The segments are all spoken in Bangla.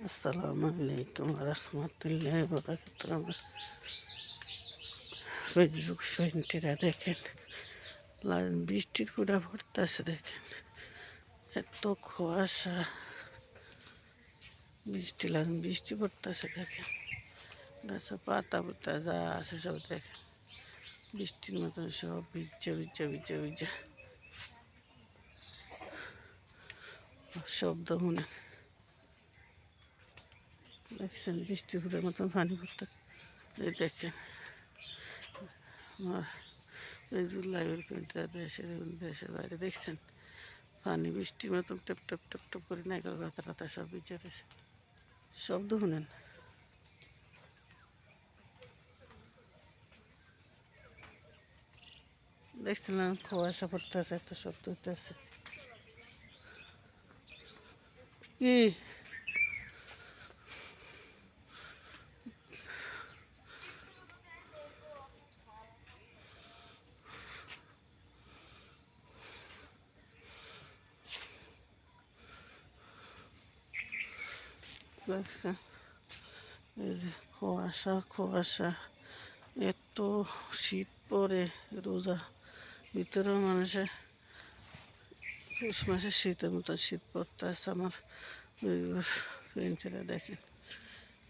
আসসালামু আলাইকুম রহমতুল্লাহ বরকাত। আমার ফেসবুক ফ্রেন্ডেরা দেখেন বৃষ্টির পুরা পড়তেছে, দেখেন এত কুয়াশা, বৃষ্টি পড়তেছে, দেখেন গাছের পাতা পুতা যা আছে সব দেখেন বৃষ্টির মতন সব ভিজা ভিজা ভিজা ভিজা শব্দ মনে দেখছেন বৃষ্টির পুরের মতন পানি পড়তে। এই দেখেন আমার ফেসবুক লাইভের ফ্রেন্ডরা দেশের বাইরে দেখছেন পানি বৃষ্টির মতন টপ টপ টপ টপ করে নাইকেল রাতা রাতা সব ভিজে রয়েছে। শব্দ শুনেন, দেখছিলাম কুয়াশা পড়তেছে, এত শব্দ হইতেছে কি দেখছেন? এই যে কুয়াশা কুয়াশা, এত শীত পড়ে রোজা ভিতরেও মানুষের পৌষ মাসের শীতের মতো শীত পড়তে আছে। আমার ফ্রেন্ডেরা দেখেন,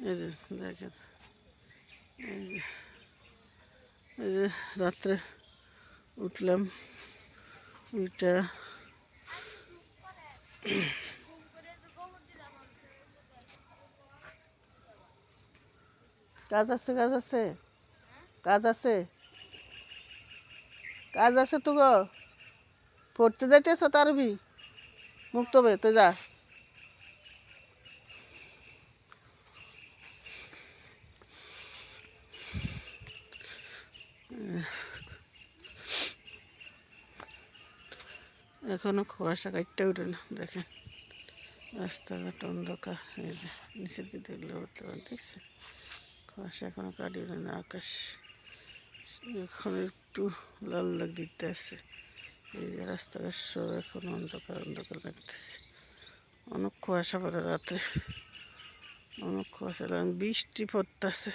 এই যে দেখেন, এই যে এই যে রাত্রে উঠলাম, ওইটা কাজ আছে, কাজ আছে, কাজ আছে, কাজ আছে তো গো, পড়তে যাইতেছ তারবি মুক্ত হবে তো যা। এখনো কুয়াশা কাটতে উঠে না, দেখেন রাস্তাঘাট অন্ধকার। এই যে নিচের দিকে দেখলে উঠতে পারেন, দেখছেন কুয়াশা এখনো কাটি উঠে না। আকাশ এখন একটু লাল লাগ দিতে আছে। এই যে রাস্তাঘাট সব এখন অন্ধকার অন্ধকার লাগতেছে। অনেক কুয়াশা পড়ে রাতে, অনেক কুয়াশা লাগে, বৃষ্টি পড়তেছে,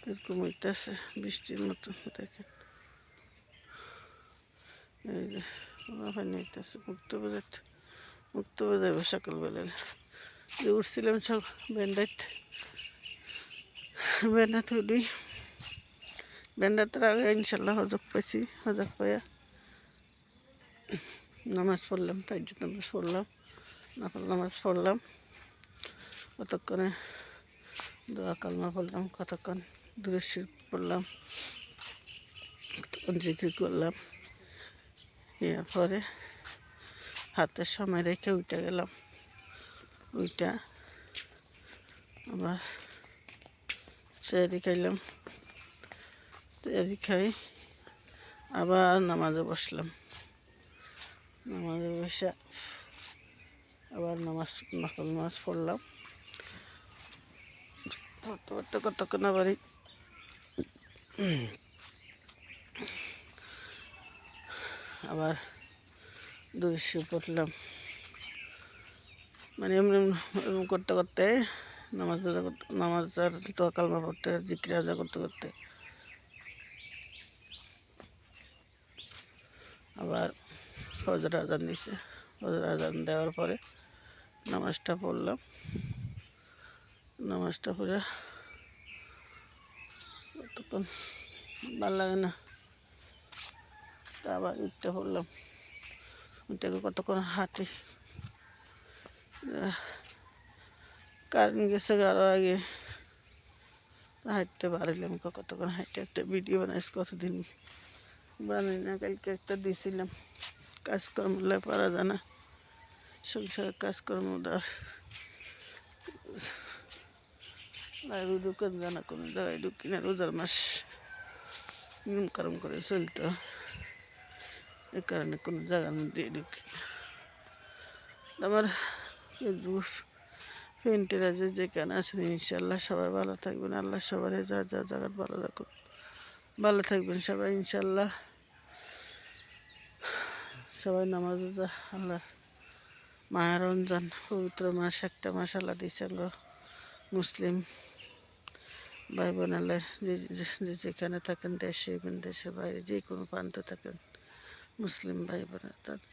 এরকম হইতেছে বৃষ্টির মতো। দেখেন এই যে পানি হইতেছে, মুক্ত বাজাইব সকালবেলায়। যে উঠছিলাম সব বেন্ডাতে উঠি, বেন্ডাতে আগে ইনশাল্লাহ হজক পাইছি। হজক পাইয়া নামাজ পড়লাম, তাজ্জুদ নামাজ পড়লাম, নফল নামাজ পড়লাম, কতক্ষণে দোয়া কালমা পড়লাম, কতক্ষণ দুরূদ শরীফ পড়লাম, কতক্ষণ জিকির করলাম। এরপরে হাতের সময় রেখে উঠে গেলাম, ওইটা আবার সেহরি খাইলাম, সেহরি খাই আবার নামাজে বসলাম। নামাজে বসে আবার নকল নামাজ পড়লাম, পড়তে পড়তে কতক্ষণ আবার আবার দুরূদ শরীফ পড়লাম। মানে এমনি করতে করতে নামাজ আর দোয়া কালমা পড়তে জিকির আজা করতে করতে আবার ফজর আজান দিছে। ফজর আজান দেওয়ার পরে নামাজটা পড়লাম, নামাজটা পড়ে ততক্ষণ ভালো লাগে না, তা আবার উঠতে পড়লাম, উঠে কতক্ষণ হাঁটি, কারেন্ট গেছে আরও আগে, হাঁটতে পারলাম। কতক্ষণ হাঁটতে একটা ভিডিও বানাইছি, কতদিন বানাই না, কালকে একটা দিয়েছিলাম। কাজকর্ম পারা যায় না, সংসারের কাজকর্ম আর লাইভে ঢুকেন জানা, কোনো জায়গায় ঢুকি না। রোজার মাস নিয়মকানুন করে চলতো, এই কারণে কোনো জায়গার মধ্যে ঢুকি। আমার ফ্রেন্ডেরা যে যেখানে আছেন ইনশাল্লাহ সবাই ভালো থাকবেন, আল্লাহ সবার যা যা জায়গার ভালো রাখুন, ভালো থাকবেন সবাই ইনশাল্লাহ। সবাই নামাজে যা, আল্লাহ মায়া রমজান পবিত্র মাস, একটা মাস আল্লাহ দিয়েছেন গো মুসলিম ভাই বোনালে, যে যেখানে থাকেন, দেশে বিদেশে বাইরে যে কোনো প্রান্তে থাকেন মুসলিম ভাই বোনা, তাদের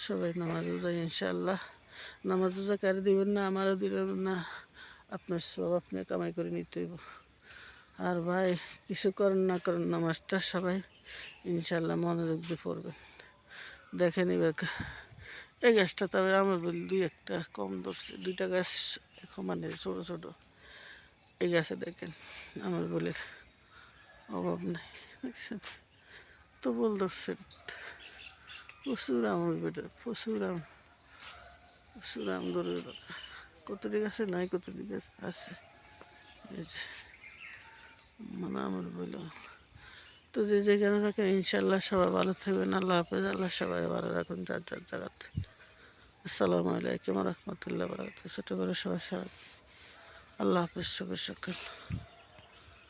সবাই নামাজ রোজা ইনশাআল্লাহ। নামাজ রোজা কারে দিবেন না, আমারও দিবেন না, আপনার সব আপনি কামাই করে নিতে হইব। আর ভাই কিছু করেন না করেন, নামাজটা সবাই ইনশাআল্লাহ মনোযোগ দিয়ে পড়বেন। দেখেন এবার এই গাছটা তবে আমার বলি দুই একটা কম ধরছে, দুইটা গাছ এখন মানে ছোটো ছোটো। এই গাছে দেখেন আমার বলের অভাব নেই, দেখছেন তো বল ধরছে প্রচুর আম, ওই বেটা প্রচুর আম, প্রচুর আম ধরে কতটি গাছে নাই, কতটি গাছ আছে এই যে, মানে আমার বলে। তো যে যেখানে থাকেন ইনশাল্লাহ সবাই ভালো থাকবেন। আল্লাহ হাফেজ। আল্লাহ সবাই ভালো রাখুন যার যার জায়গাতে। আসসালামু আলাইকুম রহমতুল্লাহ বারাকাতুহু। ছোটো করে সবাই আল্লাহ হাফেজ, শুভ সকাল।